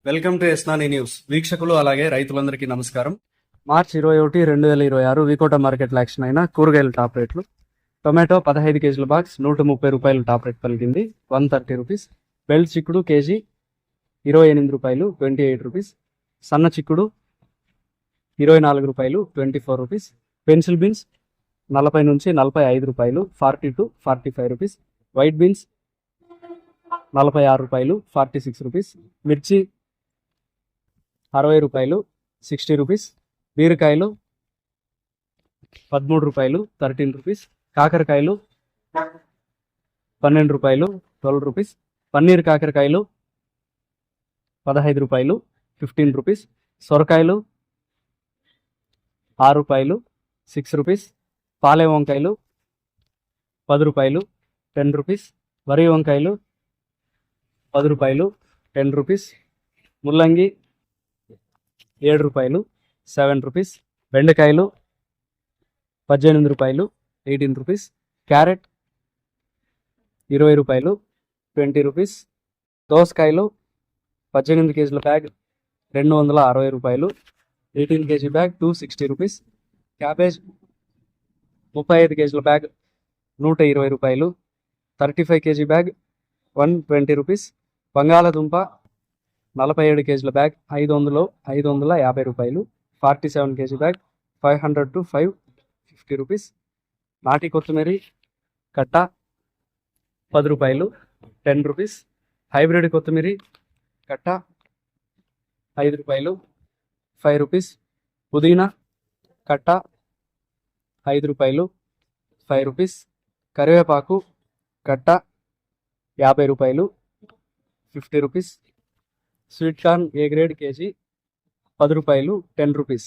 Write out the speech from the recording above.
Welcome to ఎస్నాని news. వీక్షకులు అలాగే రైతులందరికీ నమస్కారం. మార్చి 21, 2026 వికోట మార్కెట్లో యాక్షన్ అయిన కూరగాయల టాప్ రేట్లు. టొమాటో 15 కేజీల బాక్స్ 130 రూపాయలు టాప్ రేట్ పలికింది, 130 రూపీస్. బెల్ట్ చిక్కుడు కేజీ 28 రూపాయలు, 28 రూపీస్. సన్న చిక్కుడు 24 రూపాయలు, 24 రూపీస్. పెన్సిల్ బీన్స్ 40 నుంచి 45 రూపాయలు, 40 టు 45 రూపీస్. వైట్ బీన్స్ 46 రూపాయలు, 46 రూపీస్. మిర్చి 60 రూపాయలు, 60 రూపీస్. బీరకాయలు 13 రూపాయలు, 13 రూపీస్. కాకరకాయలు 12 రూపాయలు, 12 రూపీస్. పన్నీర్ కాకరకాయలు 15 రూపాయలు, 15 రూపీస్. సొరకాయలు 6 రూపాయలు, 6 రూపీస్. పాలే వంకాయలు 10 రూపాయలు, 10 రూపీస్. వరి వంకాయలు 10 రూపాయలు, 10 రూపీస్. ముల్లంగి 7 రూపాయలు, 7 రూపీస్. బెండకాయలు 18 రూపాయలు, 18 రూపీస్. క్యారెట్ 20 రూపాయలు, 20 రూపీస్. దోసకాయలు 18 కేజీల బ్యాగ్ 260 రూపాయలు, 18 కేజీ బ్యాగ్ 260 రూపీస్. క్యాబేజ్ 35 కేజీల బ్యాగ్ 120 రూపాయలు, 35 కేజీ బ్యాగ్ 120 రూపీస్. బంగాళదుంప 47 కేజీల బ్యాగ్ 550 రూపాయలు, 47 కేజీ బ్యాగ్ 500 టు 550 రూపీస్. నాటి కొత్తిమీర కట్ట 10 రూపాయలు, 10 రూపీస్. హైబ్రిడ్ కొత్తిమీర కట్ట 5 రూపాయలు, 5 రూపీస్. పుదీనా కట్ట 5 రూపాయలు, 5 రూపీస్. కరివేపాకు కట్ట 50 రూపాయలు, 50 rupees. Sweet corn A grade KG 10 రూపాయలు, 10 రూపీస్.